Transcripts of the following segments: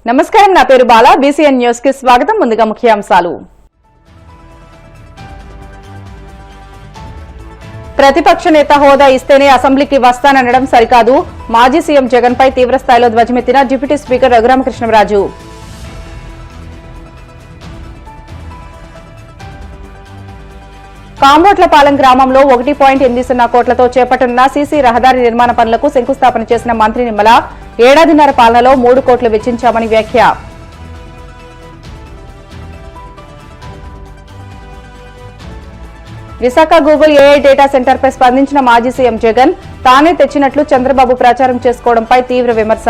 నమస్కారం, నా పేరు బాల. బీసీఎన్ న్యూస్ కి స్వాగతం. ముందుగా ముఖ్యాంశాలు. ప్రతిపక్ష నేత హోదా ఇస్తేనే అసెంబ్లీకి వస్తాననడం సరికాదు. మాజీ సీఎం జగన్ పై తీవ్రస్థాయిలో ధ్వజమెత్తిన డిప్యూటీ స్పీకర్ రఘురామకృష్ణరాజు. కాంబోట్లపాలెం గ్రామంలో 1.80 కోట్లతో చేపట్టనున్న సీసీ రహదారి నిర్మాణ పనులకు శంకుస్థాపన చేసిన మంత్రి నిమ్మల ఏడాదిన్నర పాలనలో 3 కోట్లు వెచ్చించామని వ్యాఖ్య. విశాఖ గూగుల్ ఏఐ డేటా సెంటర్పై స్పందించిన మాజీ సీఎం జగన్ తానే తెచ్చినట్లు చంద్రబాబు ప్రచారం చేసుకోవడంపై తీవ్ర విమర్శ.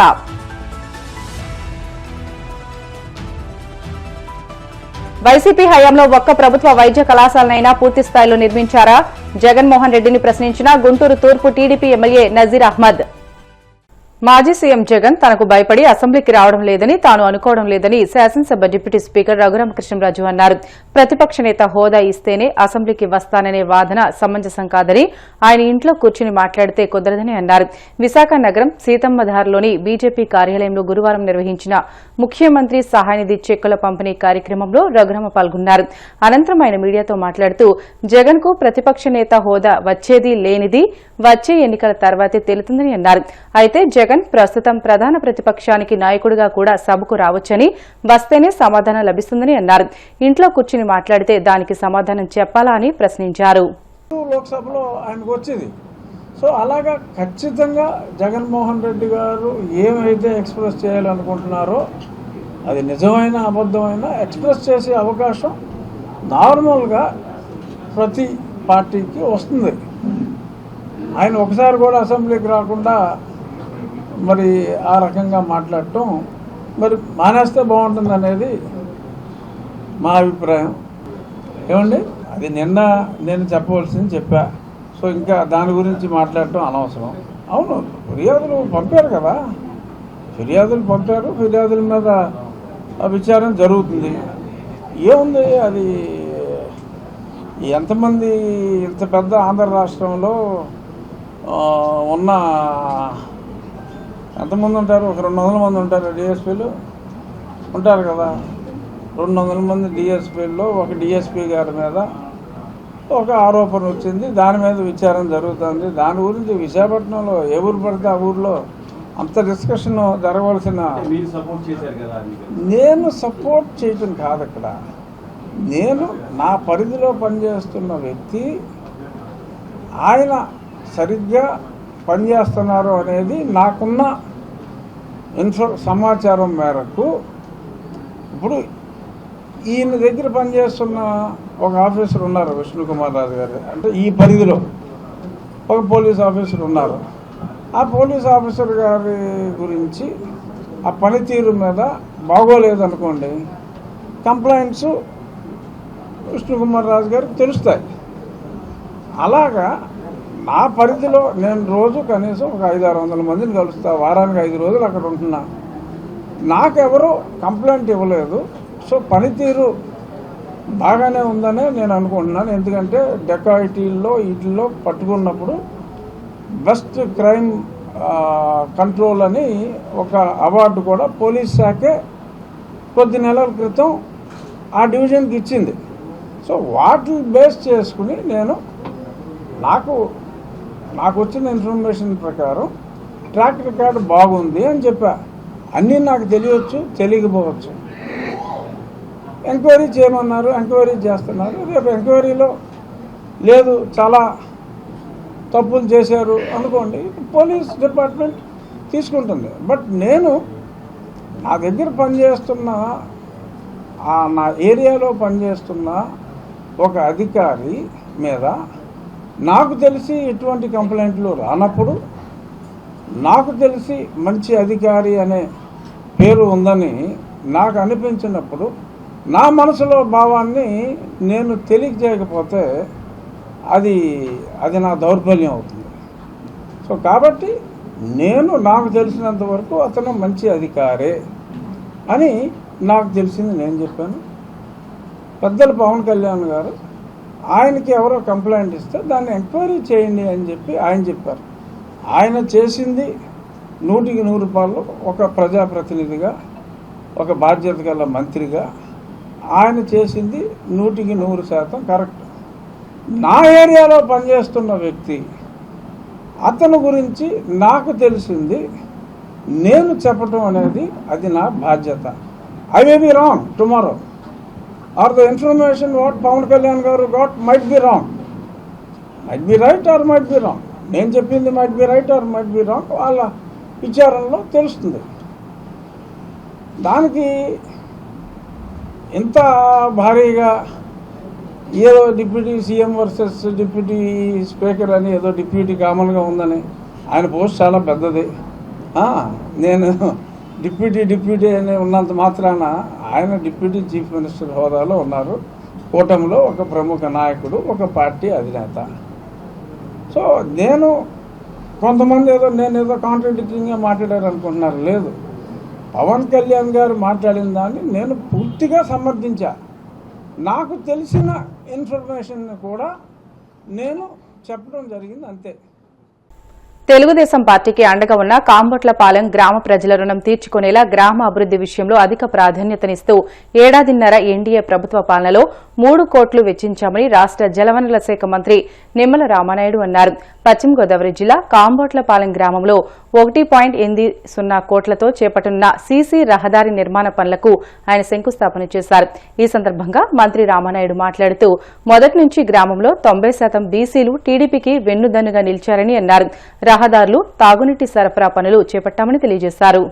వైసీపీ హయాంలో ఒక్క ప్రభుత్వ వైద్య కళాశాలనైనా పూర్తి స్థాయిలో నిర్మించారా? జగన్మోహన్ రెడ్డిని ప్రశ్నించిన గుంటూరు తూర్పు టీడీపీ ఎమ్మెల్యే నజీర్ అహ్మద్. మాజీ సీఎం జగన్ తనకు భయపడి అసెంబ్లీకి రావడం లేదని తాను అనుకోవడం లేదని శాసనసభ డిప్యూటీ స్పీకర్ రఘురామకృష్ణరాజు అన్నారు. ప్రతిపక్ష నేత హోదా ఇస్తేనే అసెంబ్లీకి వస్తాననే వాదన సమంజసం కాదని, ఆయన ఇంట్లో కూర్చుని మాట్లాడితే కుదరదని అన్నారు. విశాఖ నగరం సీతమ్మధారలోని బీజేపీ కార్యాలయంలో గురువారం నిర్వహించిన ముఖ్యమంత్రి సహాయనిధి చెక్కుల పంపిణీ కార్యక్రమంలో రఘురామ పాల్గొన్నారు. అనంతరం ఆయన మీడియాతో మాట్లాడుతూ జగన్ కు ప్రతిపక్ష నేత హోదా వచ్చేది లేనిది వచ్చే ఎన్నికల తర్వాతే తేలుతుందని అన్నారు. అయితే జగన్ ప్రస్తుతం ప్రధాన ప్రతిపక్షానికి నాయకుడిగా కూడా సభకు రావచ్చని, వస్తేనే సమాధానం లభిస్తుందని అన్నారు. ఇంట్లో కూర్చుని మాట్లాడితే దానికి సమాధానం చెప్పాలా అని ప్రశ్నించారు. లోక్సభలో ఆయనకు వచ్చేది. సో అలాగా ఖచ్చితంగా జగన్మోహన్ రెడ్డి గారు ఏమైతే ఎక్స్ప్రెస్ చేయాలనుకుంటున్నారో అది నిజమైన అబద్ధమైన ఎక్స్ప్రెస్ చేసే అవకాశం నార్మల్గా ప్రతి పార్టీకి వస్తుంది. ఆయన ఒకసారి కూడా అసెంబ్లీకి రాకుండా మరి ఆ రకంగా మాట్లాడటం మరి మానేస్తే బాగుంటుంది అనేది మా అభిప్రాయం. ఏమండి, అది నిన్న నేను చెప్పవలసింది చెప్పా. సో ఇంకా దాని గురించి మాట్లాడటం అనవసరం. అవును, ఫిర్యాదులు పంపారు కదా, ఫిర్యాదులు పంపారు, ఫిర్యాదుల మీద విచారణ జరుగుతుంది. ఏముంది, అది ఎంతమంది ఇంత పెద్ద ఆంధ్ర రాష్ట్రంలో ఉన్న ఎంతమంది ఉంటారు? ఒక 200 మంది ఉంటారు డిఎస్పీలు ఉంటారు కదా. 200 మంది డిఎస్పీల్లో ఒక డిఎస్పీ గారి మీద ఒక ఆరోపణ వచ్చింది, దాని మీద విచారణ జరుగుతుంది. దాని గురించి విశాఖపట్నంలో ఏ ఊరు పడితే ఆ ఊర్లో అంత డిస్కషన్ జరగవలసిన. నేను సపోర్ట్ చేయటం కాదు అక్కడ. నేను నా పరిధిలో పనిచేస్తున్న వ్యక్తి, ఆయన సరిగ్గా పనిచేస్తున్నారు అనేది నాకున్న సమాచారం మేరకు. ఇప్పుడు ఈయన దగ్గర పనిచేస్తున్న ఒక ఆఫీసర్ ఉన్నారు, విష్ణుకుమార్ రాజు గారు, అంటే ఈ పరిధిలో ఒక పోలీస్ ఆఫీసర్ ఉన్నారు. ఆ పోలీస్ ఆఫీసర్ గారి గురించి ఆ పనితీరు మీద బాగోలేదనుకోండి, కంప్లైంట్స్ విష్ణుకుమార్ రాజు గారికి తెలుస్తాయి. అలాగా నా పరిధిలో నేను రోజు కనీసం ఒక 500-600 మందిని కలుస్తా, వారానికి 5 రోజులు అక్కడ ఉంటున్నా. నాకెవరూ కంప్లైంట్ ఇవ్వలేదు. సో పనితీరు బాగానే ఉందనే నేను అనుకుంటున్నాను. ఎందుకంటే డెకాయిటీల్లో వీటిల్లో పట్టుకున్నప్పుడు బెస్ట్ క్రైమ్ కంట్రోల్ అని ఒక అవార్డు కూడా పోలీస్ శాఖే కొద్ది నెలల క్రితం ఆ డివిజన్కి ఇచ్చింది. సో వాటిని బేస్ చేసుకుని నేను నాకు వచ్చిన ఇన్ఫర్మేషన్ ప్రకారం ట్రాక్ రికార్డు బాగుంది అని చెప్పా. అన్నీ నాకు తెలియచ్చు, తెలియకపోవచ్చు. ఎంక్వైరీ చేయమన్నారు, ఎంక్వైరీ చేస్తున్నారు. రేపు ఎంక్వైరీలో లేదు, చాలా తప్పులు చేశారు అనుకోండి, పోలీస్ డిపార్ట్మెంట్ తీసుకుంటుంది. బట్ నేను నా దగ్గర పనిచేస్తున్న నా ఏరియాలో పనిచేస్తున్న ఒక అధికారి మీద నాకు తెలిసి ఎటువంటి కంప్లైంట్లు రానప్పుడు, నాకు తెలిసి మంచి అధికారి అనే పేరు ఉందని నాకు అనిపించినప్పుడు, నా మనసులో భావాన్ని నేను తెలియజేయకపోతే అది నా దౌర్బల్యం అవుతుంది. సో కాబట్టి నాకు తెలిసినంత వరకు అతను మంచి అధికారే అని నాకు తెలిసింది నేను చెప్పాను. పెద్దలు పవన్ కళ్యాణ్ గారు ఆయనకి ఎవరో కంప్లైంట్ ఇస్తే దాన్ని ఎంక్వైరీ చేయండి అని చెప్పి ఆయన చెప్పారు. ఆయన చేసింది 100కి 100 రూపాయలు ఒక ప్రజాప్రతినిధిగా ఒక బాధ్యత గల మంత్రిగా ఆయన చేసింది 100% కరెక్ట్. నా ఏరియాలో పనిచేస్తున్న వ్యక్తి అతని గురించి నాకు తెలిసింది నేను చెప్పటం అనేది అది నా బాధ్యత. I may be wrong tomorrow, or the information what Pawan Kalyan గారు got might be wrong, might be right or might be wrong. నేను చెప్పింది might be right or might be wrong, వాళ్ళ విచారణలో తెలుస్తుంది. దానికి ఇంత భారీగా ఏదో deputy CM versus deputy speaker అని ఏదో డిప్యూటీ కామన్గా ఉందని, ఆయన పోస్ట్ చాలా పెద్దది. నేను డిప్యూటీ అని ఉన్నంత మాత్రాన ఆయన డిప్యూటీ చీఫ్ మినిస్టర్ హోదాలో ఉన్నారు, కూటమిలో ఒక ప్రముఖ నాయకుడు, ఒక పార్టీ అధినేత. సో కొంతమంది నేనేదో కాంట్రడిక్టింగ్గా మాట్లాడారు అనుకుంటున్నారు. లేదు, పవన్ కళ్యాణ్ గారు మాట్లాడిన దాన్ని నేను పూర్తిగా సమర్థించా. నాకు తెలిసిన ఇన్ఫర్మేషన్ కూడా నేను చెప్పడం జరిగింది, అంతే. తెలుగుదేశం పార్టీకి అండగా ఉన్న కాంబొట్లపాలెం గ్రామ ప్రజల రుణం తీర్చుకునేలా గ్రామ అభివృద్ది విషయంలో అధిక ప్రాధాన్యతనిస్తూ ఏడాదిన్నర ఎన్డీఏ ప్రభుత్వ పాలనలో 3 కోట్లు వెచ్చించామని రాష్ట జలవనరుల శాఖ మంత్రి నిమ్మల రామానాయుడు అన్నారు. పశ్చిమ గోదావరి జిల్లా కాంబొట్లపాలెం గ్రామంలో 1.80 కోట్లతో చేపట్టనున్న సీసీ రహదారి నిర్మాణ పనులకు ఆయన శంకుస్థాపన చేశారు. ఈ సందర్భంగా మంత్రి రామానాయుడు మాట్లాడుతూ మొదటి నుంచి గ్రామంలో 90% బీసీలు టీడీపీకి వెన్నుదన్నుగా నిలిచారని అన్నారు. రహదారులు, తాగునీటి సరఫరా పనులు చేపట్టామని తెలియజేశారు.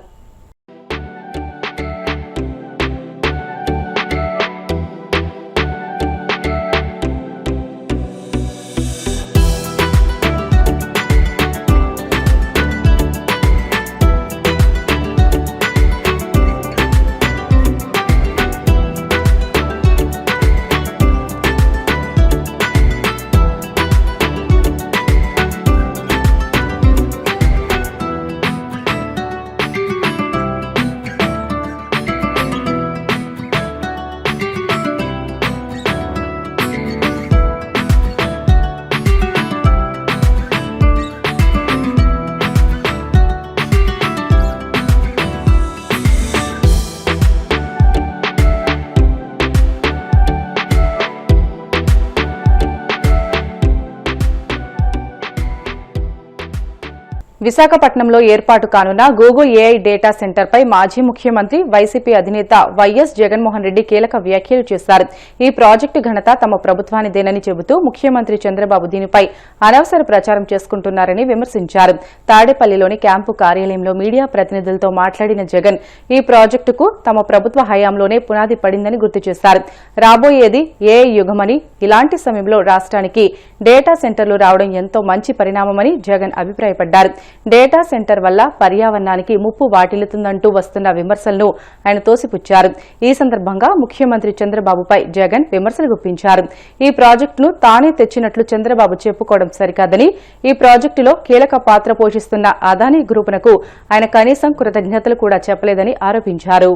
విశాఖపట్నంలో ఏర్పాటు కానున్న గూగుల్ ఏఐ డేటా సెంటర్పై మాజీ ముఖ్యమంత్రి వైసీపీ అధినేత వైఎస్ జగన్మోహన్ రెడ్డి కీలక వ్యాఖ్యలు చేశారు. ఈ ప్రాజెక్టు ఘనత తమ ప్రభుత్వానిదేనని చెబుతూ ముఖ్యమంత్రి చంద్రబాబు దీనిపై అనవసర ప్రచారం చేసుకుంటున్నారని విమర్శించారు. తాడేపల్లిలోని క్యాంపు కార్యాలయంలో మీడియా ప్రతినిధులతో మాట్లాడిన జగన్ ఈ ప్రాజెక్టుకు తమ ప్రభుత్వ హయాంలోనే పునాది పడిందని గుర్తు చేశారు. రాబోయేది ఏఐ యుగమని, ఇలాంటి సమయంలో రాష్ట్రానికి డేటా సెంటర్లు రావడం ఎంతో మంచి పరిణామమని జగన్ అభిప్రాయపడ్డారు. డేటా సెంటర్ వల్ల పర్యావరణానికి ముప్పు వాటిల్లుతుందంటూ వస్తున్న విమర్శలను ఆయన తోసిపుచ్చారు. ఈ సందర్భంగా ముఖ్యమంత్రి చంద్రబాబుపై జగన్ విమర్శలు గుప్పించారు. ఈ ప్రాజెక్టును తానే తెచ్చినట్లు చంద్రబాబు చెప్పుకోవడం సరికాదని, ఈ ప్రాజెక్టులో కీలక పాత్ర పోషిస్తున్న అదానీ గ్రూపునకు ఆయన కనీసం కృతజ్ఞతలు కూడా చెప్పలేదని ఆరోపించారు.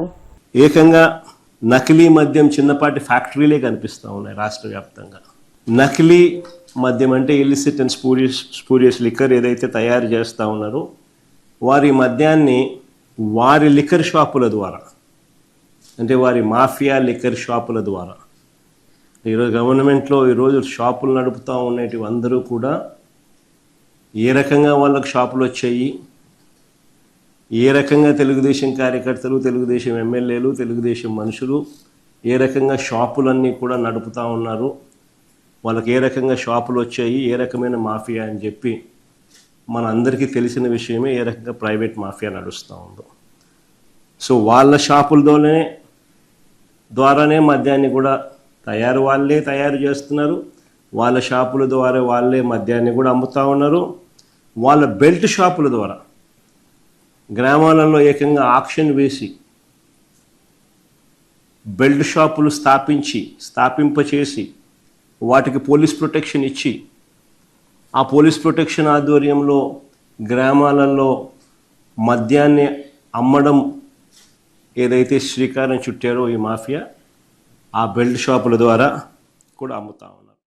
ఏకంగా నకిలీ మద్యం చిన్నపాటి ఫ్యాక్టరీలే కనిపిస్తూ ఉన్నాయి రాష్ట్ర వ్యాప్తంగా. నకిలీ మద్యం అంటే ఇల్లిసిట్ అండ్ స్పూరియస్ లిక్కర్ ఏదైతే తయారు చేస్తూ ఉన్నారో వారి మద్యాన్ని వారి లిక్కర్ షాపుల ద్వారా, అంటే వారి మాఫియా లిక్కర్ షాపుల ద్వారా, ఈరోజు గవర్నమెంట్లో ఈరోజు షాపులు నడుపుతూ ఉండేటివి అందరూ కూడా ఏ రకంగా వాళ్ళకు షాపులు వచ్చాయి, ఏ రకంగా తెలుగుదేశం కార్యకర్తలు, తెలుగుదేశం ఎమ్మెల్యేలు, తెలుగుదేశం మనుషులు ఏ రకంగా షాపులన్నీ కూడా నడుపుతూ ఉన్నారు, వాళ్ళకి ఏ రకంగా షాపులు వచ్చాయి, ఏ రకమైన మాఫియా అని చెప్పి మన అందరికీ తెలిసిన విషయమే ఏ రకంగా ప్రైవేట్ మాఫియా నడుస్తూ ఉందో. సో వాళ్ళ షాపుల ద్వారానే మద్యాన్ని కూడా వాళ్ళే తయారు చేస్తున్నారు, వాళ్ళ షాపుల ద్వారా వాళ్ళే మద్యాన్ని కూడా అమ్ముతూ ఉన్నారు. వాళ్ళ బెల్ట్ షాపుల ద్వారా గ్రామాలలో ఏకంగా ఆక్షన్ వేసి బెల్ట్ షాపులు స్థాపింపచేసి వాటికి పోలీస్ ప్రొటెక్షన్ ఇచ్చి, ఆ పోలీస్ ప్రొటెక్షన్ ఆధ్వర్యంలో గ్రామాలలో మద్యాన్ని అమ్మడం ఏదైతే శ్రీకారం చుట్టారో ఈ మాఫియా, ఆ బెల్ట్ షాపుల ద్వారా కూడా అమ్ముతా ఉన్నారు.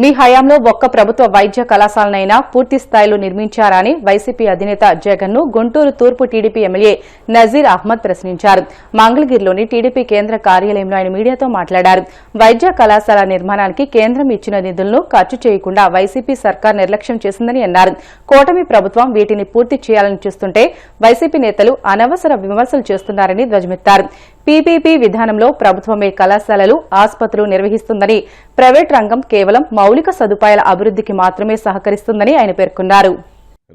మీ హయాంలో ఒక్క ప్రభుత్వ వైద్య కళాశాలనైనా పూర్తి స్థాయిలో నిర్మించారని వైసీపీ అధినేత జగన్ ను గుంటూరు తూర్పు టీడీపీ ఎమ్మెల్యే నజీర్ అహ్మద్ ప్రశ్నించారు. మంగళగిరిలోని టీడీపీ కేంద్ర కార్యాలయంలో ఆయన మీడియాతో మాట్లాడారు. వైద్య కళాశాల నిర్మాణానికి కేంద్రం ఇచ్చిన నిధులను ఖర్చు చేయకుండా వైసీపీ సర్కార్ నిర్లక్ష్యం చేసిందని అన్నారు. కూటమి ప్రభుత్వం వీటిని పూర్తి చేయాలని చూస్తుంటే వైసీపీ నేతలు అనవసర విమర్శలు చేస్తున్నారని ధ్వజమెత్తారు. పీపీపీ విధానంలో ప్రభుత్వమే కళాశాలలు, ఆసుపత్రులు నిర్వహిస్తుందని, ప్రైవేట్ రంగం కేవలం మౌలిక సదుపాయాల అభివృద్ధికి మాత్రమే సహకరిస్తుందని ఆయన పేర్కొన్నారు.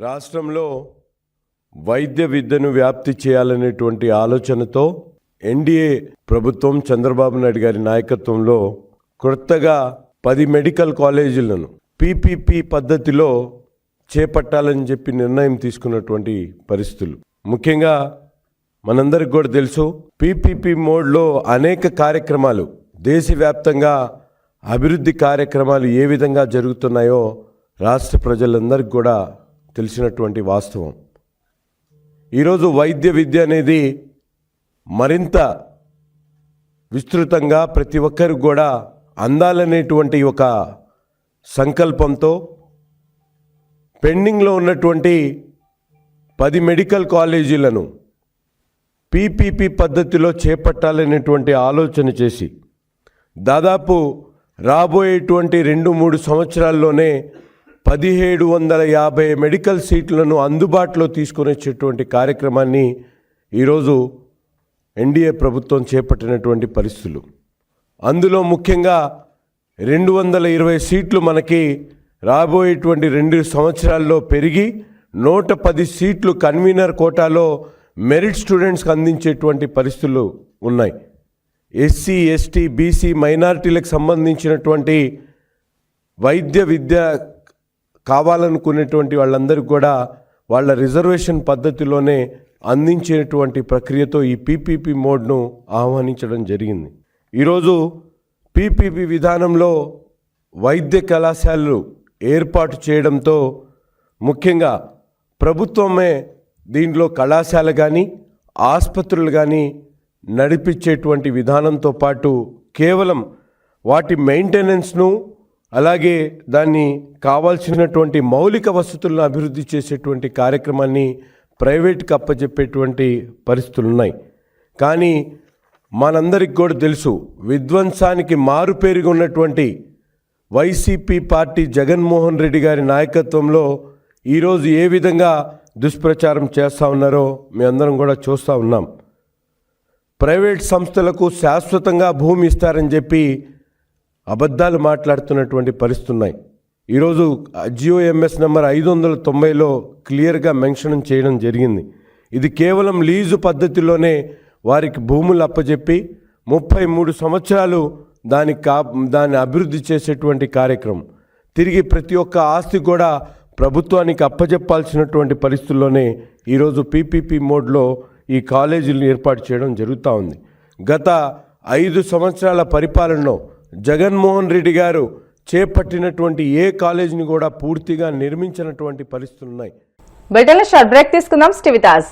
రాష్ట్రంలో వైద్య విద్యను వ్యాప్తి చేయాలనేటువంటి ఆలోచనతో ఎన్డీఏ ప్రభుత్వం చంద్రబాబు నాయుడు గారి నాయకత్వంలో కొత్తగా 10 మెడికల్ కాలేజీలను పీపీపీ పద్ధతిలో చేపట్టాలని చెప్పి నిర్ణయం తీసుకున్నటువంటి పరిస్థితులు. ముఖ్యంగా మనందరికి కూడా తెలుసు, పీపీపీ మోడ్లో అనేక కార్యక్రమాలు, దేశవ్యాప్తంగా అభివృద్ధి కార్యక్రమాలు ఏ విధంగా జరుగుతున్నాయో రాష్ట్ర ప్రజలందరికీ కూడా తెలిసినటువంటి వాస్తవం. ఈరోజు వైద్య విద్య అనేది మరింత విస్తృతంగా ప్రతి ఒక్కరికి కూడా అందాలనేటువంటి ఒక సంకల్పంతో పెండింగ్లో ఉన్నటువంటి 10 మెడికల్ కాలేజీలను పీపీపీ పద్ధతిలో చేపట్టాలనేటువంటి ఆలోచన చేసి దాదాపు రాబోయేటువంటి 2-3 సంవత్సరాల్లోనే 1750 మెడికల్ సీట్లను అందుబాటులో తీసుకొని వచ్చేటువంటి కార్యక్రమాన్ని ఈరోజు ఎన్డీఏ ప్రభుత్వం చేపట్టినటువంటి పరిస్థితులు. అందులో ముఖ్యంగా 220 సీట్లు మనకి రాబోయేటువంటి 2 సంవత్సరాల్లో పెరిగి 110 సీట్లు కన్వీనర్ కోటాలో మెరిట్ స్టూడెంట్స్కి అందించేటువంటి పరిస్థితులు ఉన్నాయి. ఎస్సీ, ఎస్టీ, బీసీ, మైనారిటీలకు సంబంధించినటువంటి వైద్య విద్య కావాలనుకునేటువంటి వాళ్ళందరికీ కూడా వాళ్ళ రిజర్వేషన్ పద్ధతిలోనే అందించేటువంటి ప్రక్రియతో ఈ పీపీపీ మోడ్ను ఆహ్వానించడం జరిగింది. ఈరోజు పీపీపీ విధానంలో వైద్య కళాశాలలు ఏర్పాటు చేయడంతో ముఖ్యంగా ప్రభుత్వమే దీంట్లో కళాశాల కానీ ఆసుపత్రులు కానీ నడిపించేటువంటి విధానంతో పాటు కేవలం వాటి మెయింటెనెన్స్ను, అలాగే దాన్ని కావాల్సినటువంటి మౌలిక వసతులను అభివృద్ధి చేసేటువంటి కార్యక్రమాన్ని ప్రైవేట్కి అప్పచెప్పేటువంటి పరిస్థితులు ఉన్నాయి. కానీ మనందరికి కూడా తెలుసు, విధ్వంసానికి మారుపేరుగా ఉన్నటువంటి వైసీపీ పార్టీ జగన్మోహన్ రెడ్డి గారి నాయకత్వంలో ఈరోజు ఏ విధంగా దుష్ప్రచారం చేస్తూ ఉన్నారో మీ అందరం కూడా చూస్తూ ఉన్నాం. ప్రైవేట్ సంస్థలకు శాశ్వతంగా భూమి ఇస్తారని చెప్పి అబద్ధాలు మాట్లాడుతున్నటువంటి పరిస్థితులు ఉన్నాయి. ఈరోజు జియోఎంఎస్ నెంబర్ 590లో క్లియర్గా మెన్షన్ చేయడం జరిగింది. ఇది కేవలం లీజు పద్ధతిలోనే వారికి భూములు అప్పచెప్పి 33 సంవత్సరాలు దాన్ని అభివృద్ధి చేసేటువంటి కార్యక్రమం. తిరిగి ప్రతి ఒక్క ఆస్తి కూడా ప్రభుత్వానికి అప్పచెప్పాల్సినటువంటి పరిస్థితుల్లోనే ఈరోజు పీపీపీ మోడ్లో ఈ కాలేజీలను ఏర్పాటు చేయడం జరుగుతూ ఉంది. గత 5 సంవత్సరాల పరిపాలనలో జగన్మోహన్ రెడ్డి గారు చేపట్టినటువంటి ఏ కాలేజీని కూడా పూర్తిగా నిర్మించినటువంటి పరిస్థితులు ఉన్నాయి. బ్రిటన్లో షార్ట్ బ్రేక్ తీసుకుందాం. Stay with us.